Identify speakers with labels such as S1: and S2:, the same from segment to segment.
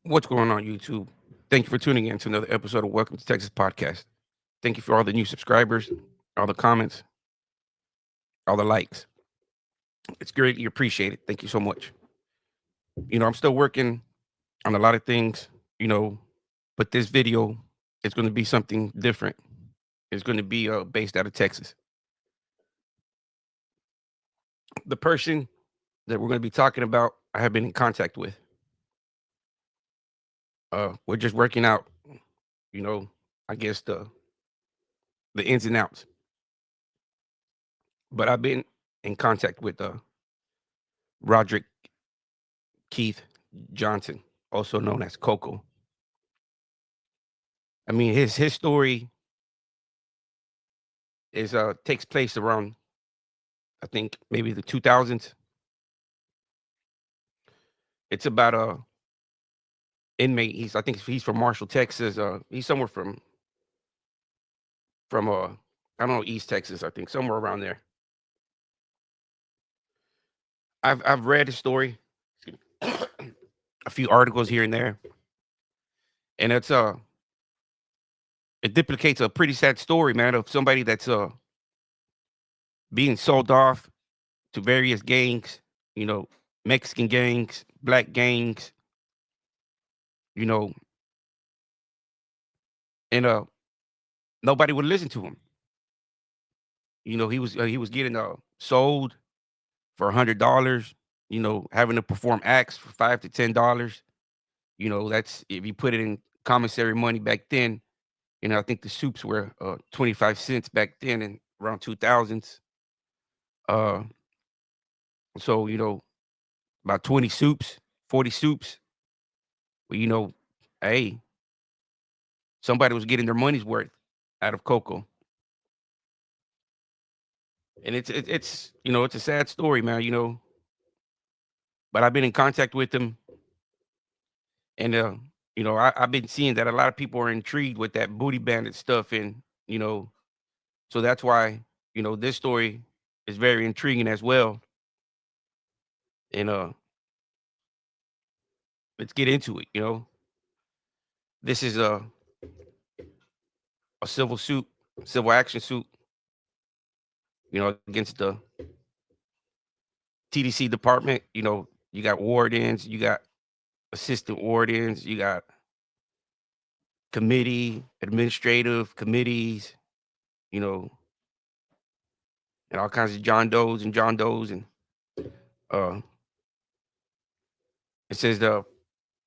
S1: What's going on, YouTube? Thank you for tuning in to another episode of Welcome to Texas Podcast. Thank you for all the new subscribers, all the comments, all the likes. It's greatly appreciated. Thank you so much. I'm still working on a lot of things, you know, but this video is going to be something different. It's going to be based out of Texas. The person that we're going to be talking about, I have been in contact with. We're just working out, you know, I guess the ins and outs. But I've been in contact with Roderick Keith Johnson, also known as COCO. I mean, his story is takes place around, I think, maybe the 2000s. It's about a inmate. I think he's from Marshall, Texas. He's somewhere from I don't know, East Texas. I think somewhere around there. I've read his story, a few articles here and there, and it duplicates a pretty sad story, man, of somebody that's being sold off to various gangs, you know, Mexican gangs, black gangs, you know, and nobody would listen to him. He was getting sold for $100. Having to perform acts for $5 to $10. That's if you put it in commissary money back then. I think the soups were 25 cents back then in around 2000s. Uh, so about 20 soups, 40 soups. Well, hey, somebody was getting their money's worth out of Coco. And it's a sad story, man. But I've been in contact with them, and I've been seeing that a lot of people are intrigued with that booty bandit stuff, and so that's why this story is very intriguing as well. And let's get into it. This is a civil action suit, against the TDC department. You got wardens, you got assistant wardens, you got administrative committees, you know, and all kinds of John Does. And uh, it says the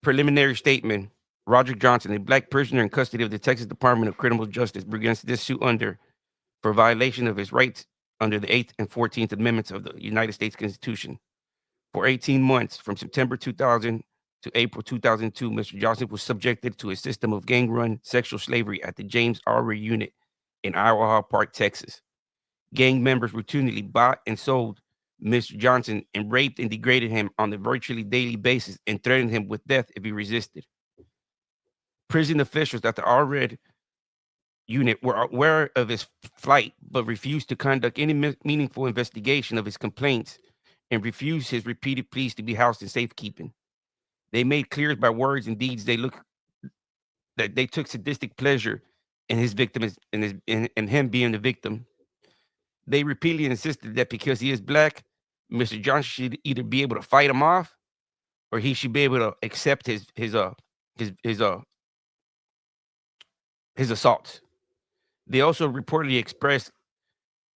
S1: preliminary statement: Roderick Johnson, a black prisoner in custody of the Texas Department of Criminal Justice, begins this suit for violation of his rights under the 8th and 14th Amendments of the United States Constitution. For 18 months, from September 2000 to April 2002, Mr. Johnson was subjected to a system of gang-run sexual slavery at the James R. Unit in Iowa Park, Texas. Gang members routinely bought and sold Mr. Johnson and raped and degraded him on a virtually daily basis and threatened him with death if he resisted. Prison officials at the R-Red unit were aware of his flight but refused to conduct any meaningful investigation of his complaints and refused his repeated pleas to be housed in safekeeping. They made clear by words and deeds that they took sadistic pleasure in his victim in him being the victim. They repeatedly insisted that because he is black, Mr. Johnson should either be able to fight him off or he should be able to accept his assaults. They also reportedly expressed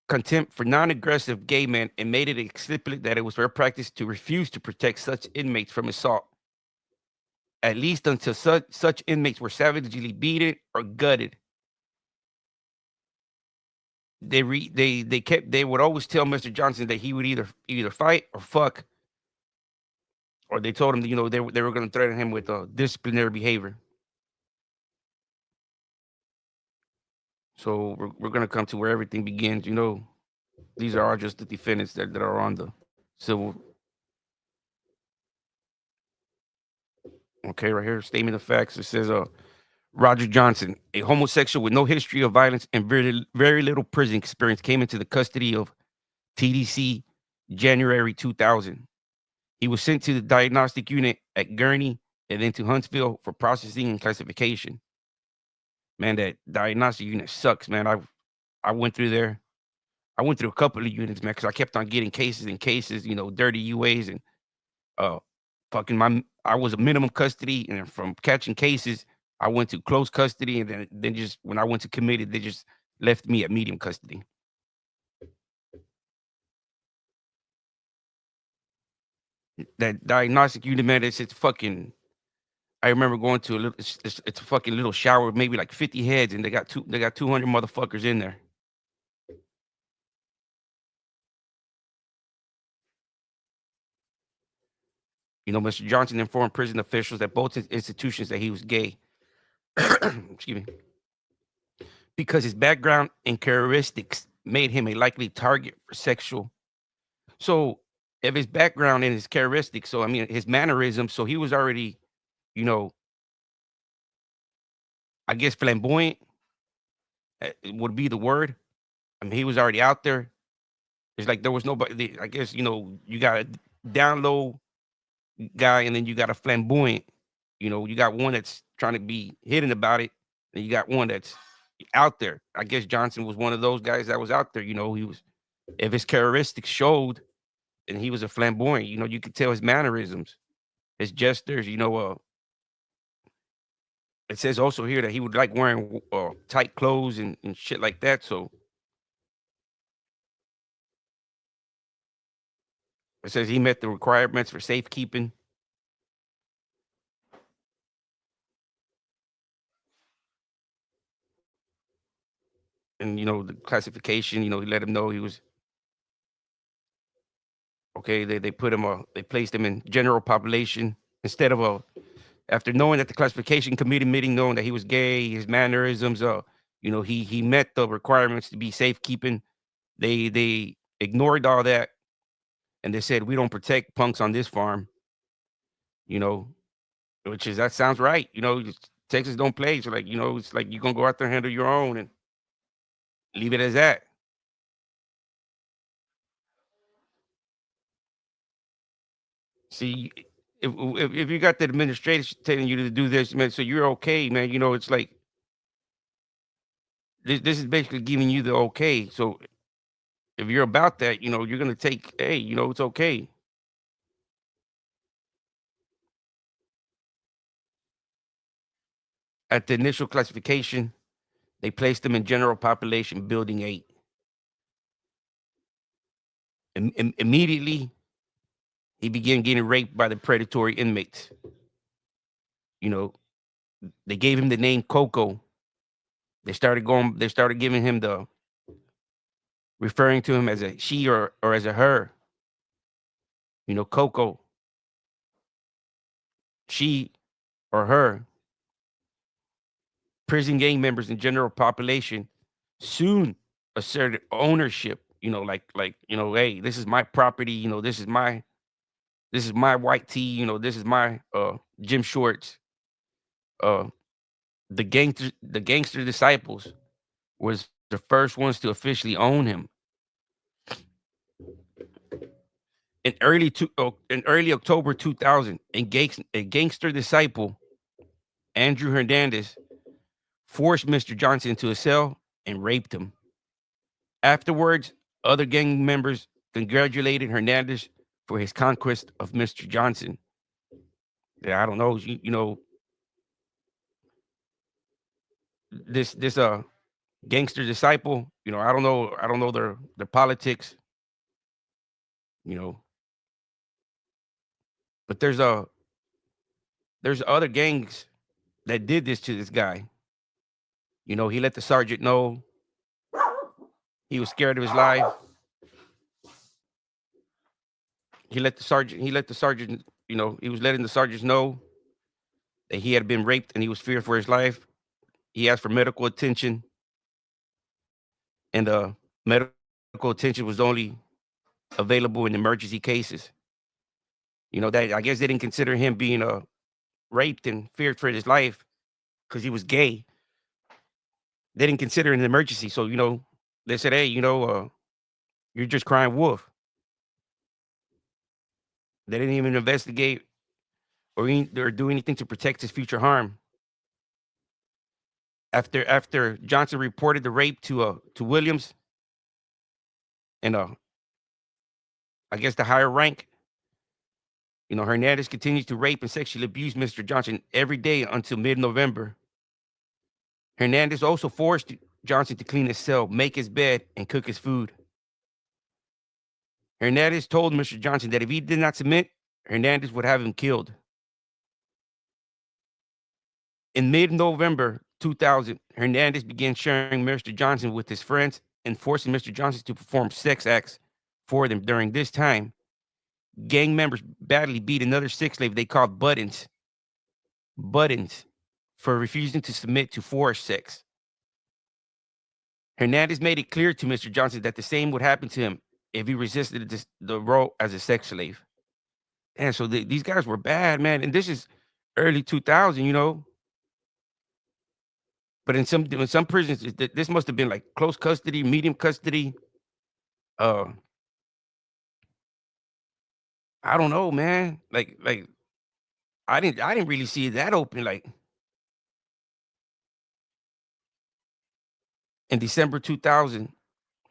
S1: contempt for non-aggressive gay men and made it explicit that it was their practice to refuse to protect such inmates from assault, at least until such inmates were savagely beaten or gutted. They would always tell Mr. Johnson that he would either fight or fuck, or they told him that, they were going to threaten him with disciplinary behavior. So we're going to come to where everything begins. These are all just the defendants that are on the civil. Okay, right here, statement of facts. It says, Roger Johnson, a homosexual with no history of violence and very little prison experience, came into the custody of TDC January 2000. He was sent to the diagnostic unit at Gurney and then to Huntsville for processing and classification. Man, that diagnostic unit sucks, man. I went through there. I went through a couple of units, man, because I kept on getting cases and cases, dirty UAs and uh fucking I was a minimum custody, and then from catching cases, I went to close custody, and then just when I went to committed, they just left me at medium custody. That diagnostic unit, man, it's fucking. I remember going to a little. It's a fucking little shower, maybe like 50 heads, and they got 200 motherfuckers in there. Mr. Johnson informed prison officials at both institutions that he was gay. Excuse me, because his background and characteristics made him a likely target for sexual. So, if his background and his characteristics, so I mean his mannerisms, so he was already, you know, I guess flamboyant would be the word. I mean, he was already out there. It's like there was nobody. I guess you got a down low guy, and then you got a flamboyant. You got one that's trying to be hidden about it, and you got one that's out there. I guess Johnson was one of those guys that was out there. He was, if his characteristics showed, and he was a flamboyant. You could tell his mannerisms, his gestures. It says also here that he would like wearing tight clothes and shit like that. So it says he met the requirements for safekeeping, and the classification. He let him know he was okay. They placed him in general population instead of a. After knowing that the classification committee meeting, knowing that he was gay, his mannerisms, he met the requirements to be safekeeping. They ignored all that, and they said we don't protect punks on this farm. You know, which is that sounds right. Texas don't play. So like, it's like you're gonna go out there and handle your own and leave it as that. See, if you got the administration telling you to do this, man, so you're okay, man. It's like this is basically giving you the okay. So if you're about that, you're gonna take, hey, it's okay. At the initial classification, they placed him in general population building 8. Immediately, he began getting raped by the predatory inmates. You know, they gave him the name COCO. They started giving him referring to him as a she or as a her. COCO, she or her. Prison gang members and general population soon asserted ownership. Hey, this is my property. This is my white tee. This is my gym shorts. Uh, the gangster disciples was the first ones to officially own him. In early October 2000, a gangster disciple, Andrew Hernandez, forced Mr. Johnson into a cell and raped him. Afterwards, other gang members congratulated Hernandez for his conquest of Mr. Johnson. Yeah, I don't know. This gangster disciple. I don't know. I don't know their politics. You know, but there's other gangs that did this to this guy. He let the sergeant know he was scared of his life. He let the sergeant. He was letting the sergeants know that he had been raped and he was feared for his life. He asked for medical attention, and medical attention was only available in emergency cases. That I guess they didn't consider him being raped and feared for his life because he was gay. They didn't consider it an emergency, so they said, "Hey, you're just crying wolf." They didn't even investigate or do anything to protect his future harm. After Johnson reported the rape to Williams and I guess the higher rank, Hernandez continues to rape and sexually abuse Mr. Johnson every day until mid-November. Hernandez also forced Johnson to clean his cell, make his bed, and cook his food. Hernandez told Mr. Johnson that if he did not submit, Hernandez would have him killed. In mid-November 2000, Hernandez began sharing Mr. Johnson with his friends and forcing Mr. Johnson to perform sex acts for them. During this time, gang members badly beat another sex slave they called Buttons, for refusing to submit to forced sex. Hernandez made it clear to Mr. Johnson that the same would happen to him if he resisted the role as a sex slave. And so these guys were bad, man. And this is early 2000. But in some prisons, this must have been like close custody, medium custody. Uh, I don't know, man. Like I didn't really see it that open. Like in December 2000,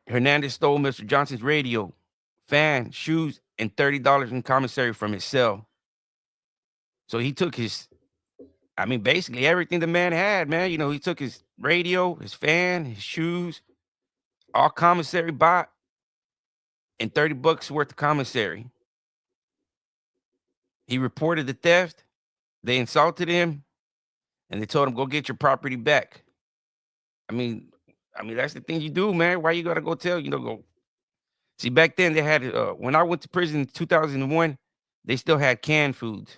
S1: Hernandez stole Mr. Johnson's radio, fan, shoes, and $30 in commissary from his cell. So he took basically everything the man had, man. He took his radio, his fan, his shoes, all commissary bought, and $30 worth of commissary. He reported the theft. They insulted him, and they told him, "Go get your property back." I mean, that's the thing you do, man. Why you gotta go tell? Go see. Back then, they had when I went to prison in 2001, they still had canned foods.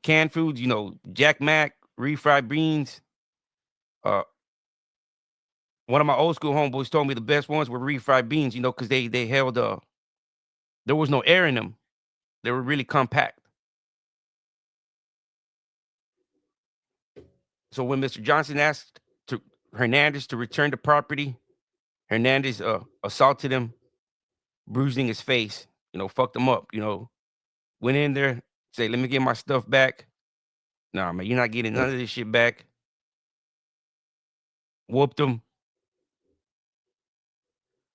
S1: Canned foods. Jack Mac, refried beans. Uh, One of my old school homeboys told me the best ones were refried beans. Because they held there was no air in them. They were really compact. So when Mr. Johnson asked Hernandez to return the property, Hernandez assaulted him, bruising his face, fucked him up, went in there, say, "Let me get my stuff back." "Nah, man, you're not getting none of this shit back." Whooped him.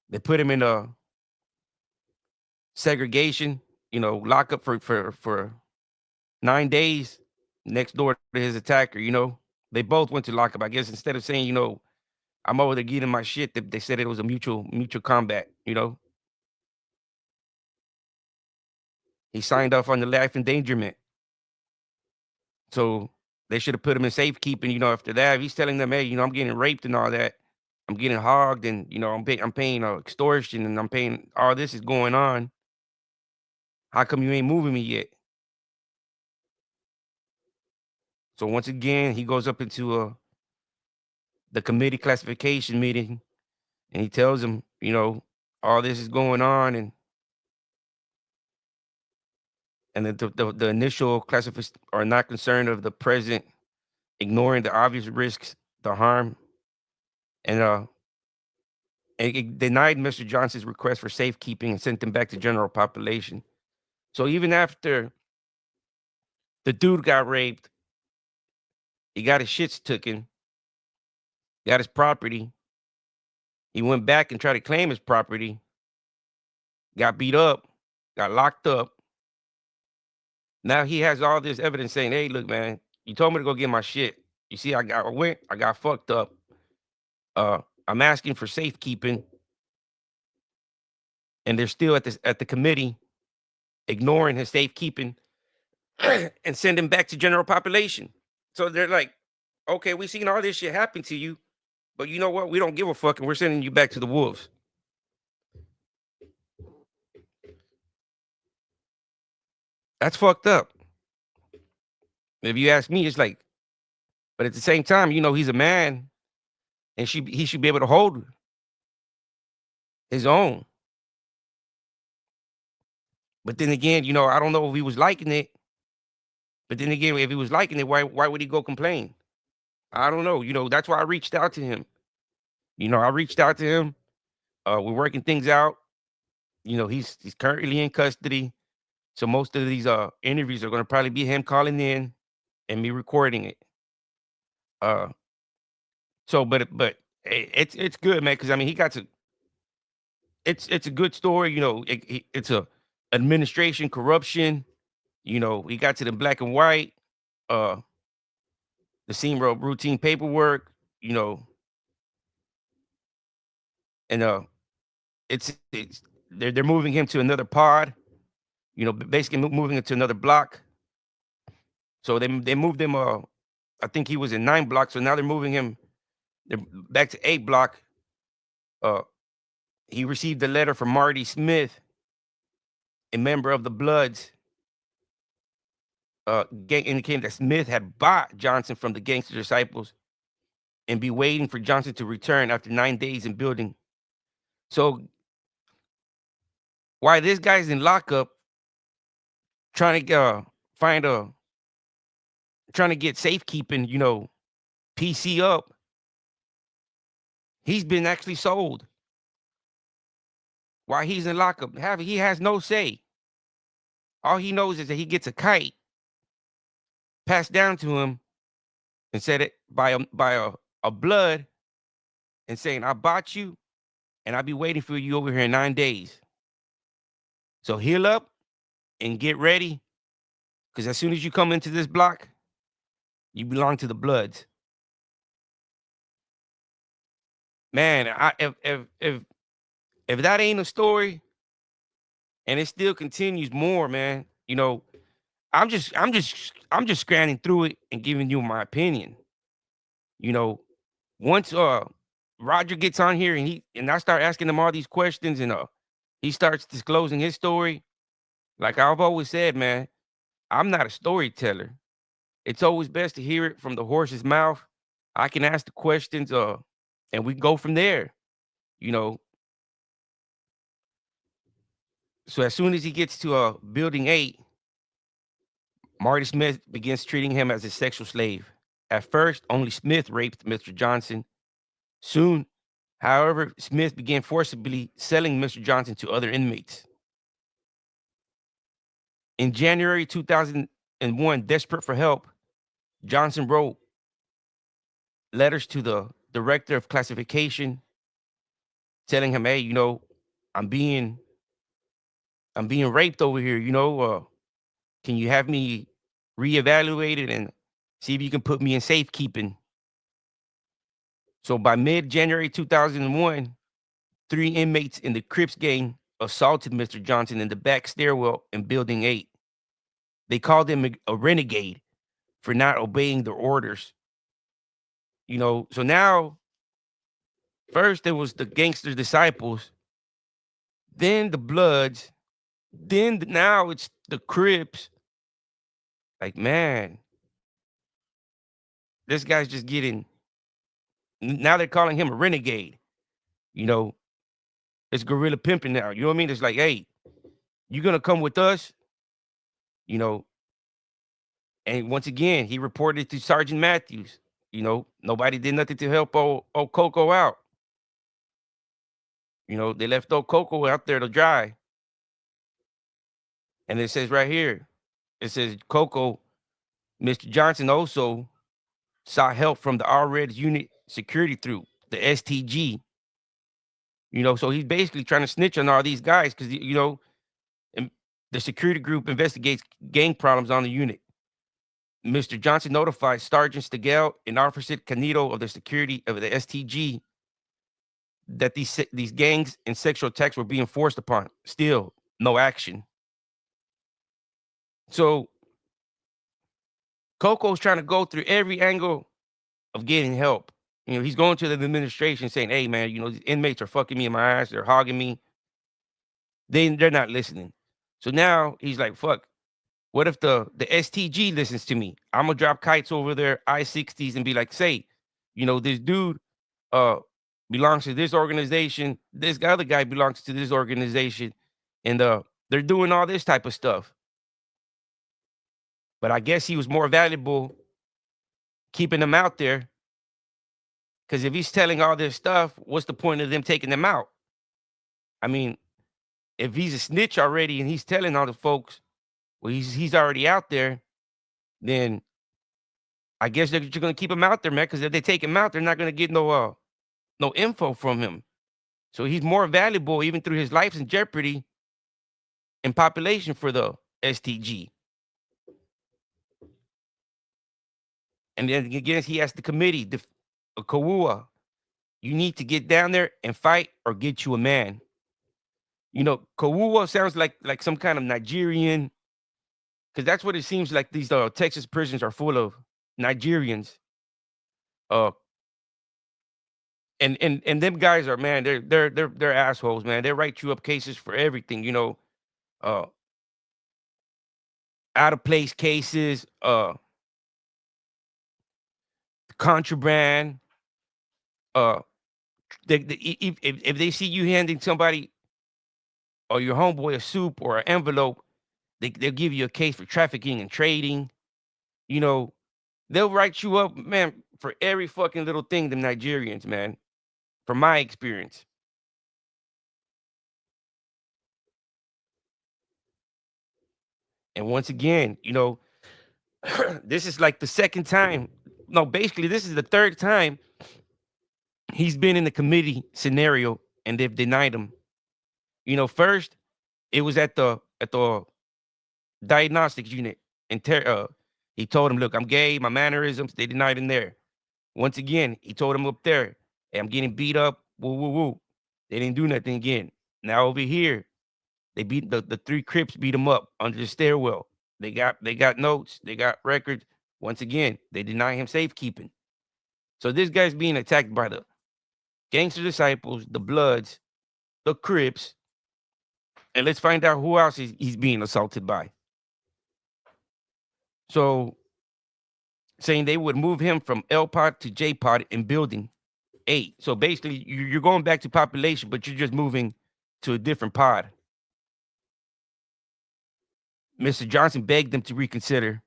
S1: They put him in a segregation, lockup for 9 days next door to his attacker. They both went to lockup. I guess instead of saying, "I'm over there getting my shit," they said it was a mutual combat. He signed off on the life endangerment. So they should have put him in safekeeping, after that. He's telling them, "Hey, I'm getting raped and all that. I'm getting hogged and, I'm paying extortion and I'm paying all this is going on. How come you ain't moving me yet?" So once again, he goes up into the committee classification meeting and he tells them, all this is going on and the initial classifiers are not concerned of the present, ignoring the obvious risks, the harm, and it denied Mr. Johnson's request for safekeeping and sent him back to general population. So even after the dude got raped, he got his shits taken, got his property. He went back and tried to claim his property, got beat up, got locked up. Now he has all this evidence saying, "Hey, look, man, you told me to go get my shit. You see, I got fucked up. I'm asking for safekeeping." And they're still at the committee ignoring his safekeeping and send him back to general population. So they're like, "Okay, we seen all this shit happen to you, but you know what? We don't give a fuck, and we're sending you back to the wolves." That's fucked up. If you ask me, it's like, but at the same time, he's a man, and he should be able to hold his own. But then again, I don't know if he was liking it. But then again, if he was liking it, why would he go complain? I don't know. That's why I reached out to him. I reached out to him. We're working things out. He's currently in custody. So most of these interviews are gonna probably be him calling in and me recording it. Uh, so but it's good, man, because I mean he got to it's a good story, it's a administration corruption, he got to the black and white, uh, the scene routine paperwork, you know, and it's they're moving him to another pod, basically moving him to another block. So they moved him. I think he was in 9 blocks, so now they're moving him. They're back to 8 block. Uh, he received a letter from Marty Smith, a member of the Bloods, gang, indicating that Smith had bought Johnson from the gangster disciples and be waiting for Johnson to return after 9 days in building. So while this guy's in lockup, trying to find a trying to get safekeeping, PC up, he's been actually sold while he's in lockup. He has no say. All he knows is that he gets a kite passed down to him and said it by a blood and saying, "I bought you and I'll be waiting for you over here in 9 days. So heal up and get ready, because as soon as you come into this block, you belong to the Bloods." Man, if that ain't a story and it still continues more, man, I'm just scanning through it and giving you my opinion. You know, once Roger gets on here and I start asking him all these questions and he starts disclosing his story, like I've always said, man, I'm not a storyteller. It's always best to hear it from the horse's mouth. I can ask the questions, and we can go from there. You know, so as soon as he gets to building 8, Marty Smith begins treating him as a sexual slave. At first, only Smith raped Mr. Johnson. Soon, however, Smith began forcibly selling Mr. Johnson to other inmates. In January 2001, desperate for help, Johnson wrote letters to the director of classification telling him, "Hey, I'm being I'm being raped over here, can you have me reevaluated and see if you can put me in safekeeping?" So by mid-January 2001, 3 inmates in the Crips gang assaulted Mr. Johnson in the back stairwell in Building 8. They called him a renegade for not obeying their orders. So now, first it was the gangster disciples, then the Bloods, then now it's the Crips. Like, man, this guy's just getting, now they're calling him a renegade. You know, it's guerrilla pimping now. You know what I mean? It's like, hey, you gonna come with us? You know, and once again, he reported to Sergeant Matthews. Nobody did nothing to help old COCO out. They left old COCO out there to dry. And it says right here, it says COCO, Mr. Johnson also sought help from the RED's unit security through the STG. So he's basically trying to snitch on all these guys because, and the security group investigates gang problems on the unit. Mr. Johnson notified Sergeant Stegel and Officer Canito of the security of the STG that these gangs and sexual attacks were being forced upon. Still, no action. So Coco's trying to go through every angle of getting help. He's going to the administration saying, "Hey, man, these inmates are fucking me in my ass. They're hogging me." They're not listening. So now he's like, "Fuck. What if the STG listens to me? I'm gonna drop kites over their I-60s and be like, say, this dude uh belongs to this organization. This other guy belongs to this organization, and they're doing all this type of stuff." But I guess he was more valuable keeping them out there, because if he's telling all this stuff, what's the point of them taking them out? I mean, if he's a snitch already and he's telling all the folks, Well, he's already out there. Then I guess they're just gonna keep him out there, man. Because if they take him out, they're not gonna get no info from him. So he's more valuable, even through his life's in jeopardy and population for the STG. And then again, he asked the committee, the Kawua, you need to get down there and fight or get you a man. Kawua sounds like some kind of Nigerian, because that's what it seems like. These Texas prisons are full of Nigerians. Uh, and them guys are, man, they're assholes, man. They write you up cases for everything, uh, out of place cases, contraband. Uh, if they see you handing somebody or your homeboy a soup or an envelope, they'll give you a case for trafficking and trading. You know, they'll write you up, man, for every fucking little thing. Them Nigerians, man, from my experience. And once again, this is like the second time. No, basically, this is the third time he's been in the committee scenario and they've denied him. First it was at the diagnostics unit, and he told him, "Look, I'm gay, my mannerisms." They denied him there. Once again, he told him up there, "Hey, I'm getting beat up." Woo woo woo. They didn't do nothing again. Now over here, they beat the three Crips beat him up under the stairwell. They got notes, they got records. Once again, they deny him safekeeping. So this guy's being attacked by the gangster disciples, the Bloods, the Crips, and let's find out who else he's being assaulted by. So saying they would move him from L pod to J pod in building 8. So basically, you're going back to population, but you're just moving to a different pod. Mr. Johnson begged them to reconsider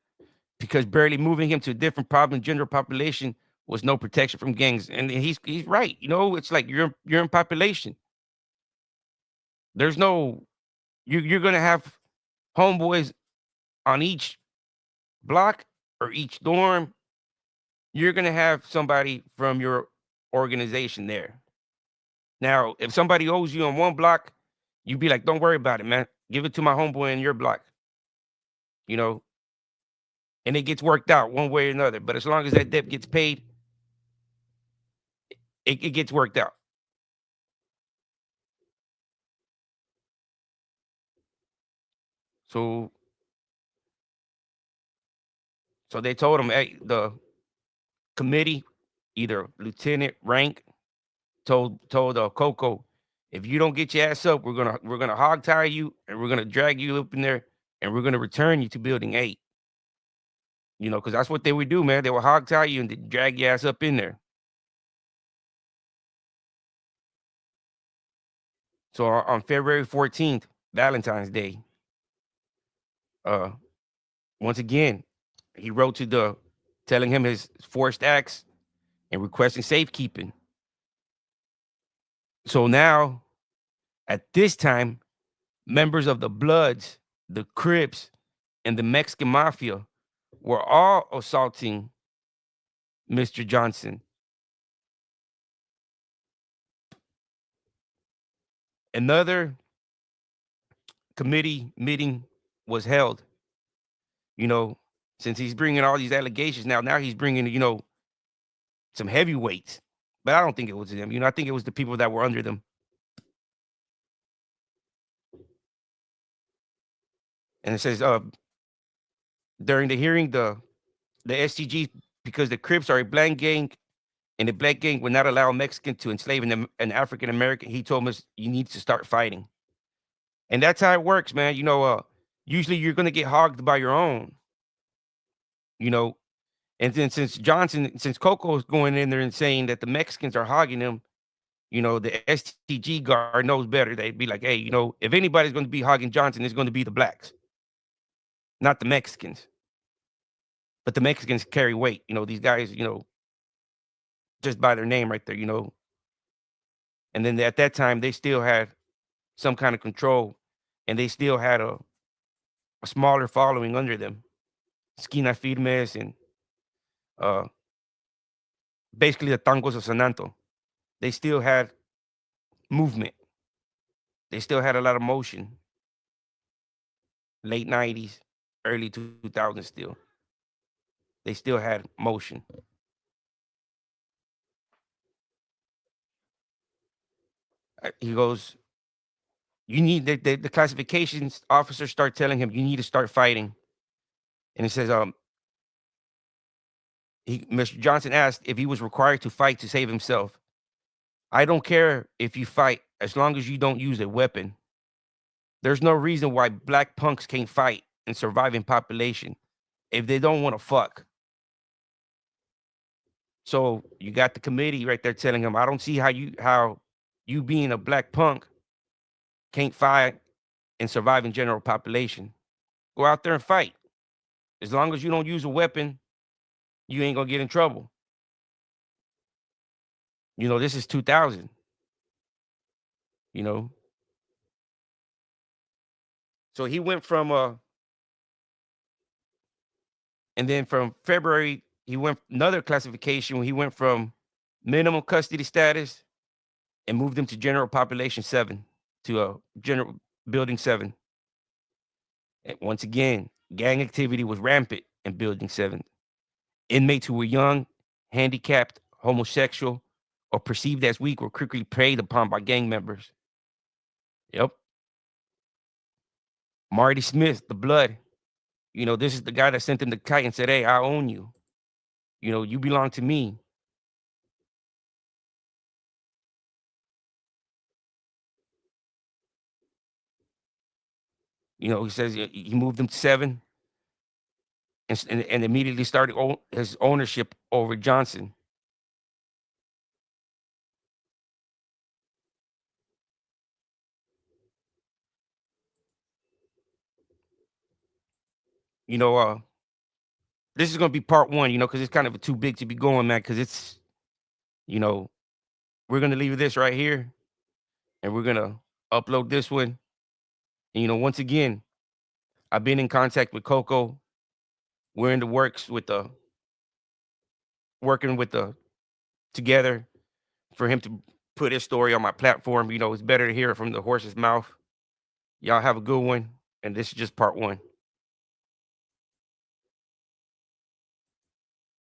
S1: because barely moving him to a different pod in general population was no protection from gangs. And he's right. It's like you're in population. There's no you're gonna have homeboys on each block or each dorm. You're gonna have somebody from your organization there. Now, if somebody owes you on one block, you'd be like, "Don't worry about it, man. Give it to my homeboy in your block." You know, and it gets worked out one way or another. But as long as that debt gets paid, it gets worked out. So so they told him, hey, the committee, either lieutenant rank, told COCO, if you don't get your ass up, we're gonna hog tie you and we're gonna drag you up in there and we're gonna return you to building 8. Because that's what they would do, man. They would hog tie you and drag your ass up in there. So on February 14th, Valentine's Day, uh, once again, he wrote to the telling him his forced acts and requesting safekeeping. So now, at this time, members of the Bloods, the Crips, and the Mexican Mafia were all assaulting Mr. Johnson. Another committee meeting was held, you know, since he's bringing all these allegations now he's bringing, some heavyweights. But I don't think it was them. I think it was the people that were under them. And it says, during the hearing, the STG, because the Crips are a black gang, and the black gang would not allow a Mexican to enslave an African American. He told us you need to start fighting, and that's how it works, man. Usually you're gonna get hogged by your own, you know. And then since Coco is going in there and saying that the Mexicans are hogging him, the STG guard knows better. They'd be like, hey, if anybody's going to be hogging Johnson, it's going to be the blacks, not the Mexicans. But the Mexicans carry weight. These guys, just by their name right there. And then at that time, they still had some kind of control, and they still had a smaller following under them. Esquina Firmes and uh, basically the Tangos of Sananto. They still had movement. They still had a lot of motion. Late 90s, early 2000s still. They still had motion. He goes, you need the classifications officers start telling him you need to start fighting. And he says, Mr. Johnson asked if he was required to fight to save himself. I don't care if you fight as long as you don't use a weapon. There's no reason why black punks can't fight and survive in population if they don't want to fuck. So you got the committee right there telling him, I don't see how you being a black punk can't fight and survive in general population. Go out there and fight. As long as you don't use a weapon, you ain't gonna get in trouble. This is 2000. You know, so he went from and then from February he went another classification. He went from minimum custody status and moved him to general population 7 to general building 7. And once again, gang activity was rampant in building 7. Inmates who were young, handicapped, homosexual, or perceived as weak were quickly preyed upon by gang members. Yep. Marty Smith, the blood. This is the guy that sent him the kite and said, hey, I own you. You belong to me. He says he moved him to 7 and immediately started his ownership over Johnson. This is going to be part 1, because it's kind of too big to be going, man, because it's, we're going to leave this right here and we're going to upload this one. And, once again, I've been in contact with COCO. We're in the works with working with together for him to put his story on my platform. It's better to hear it from the horse's mouth. Y'all have a good one. And this is just part 1.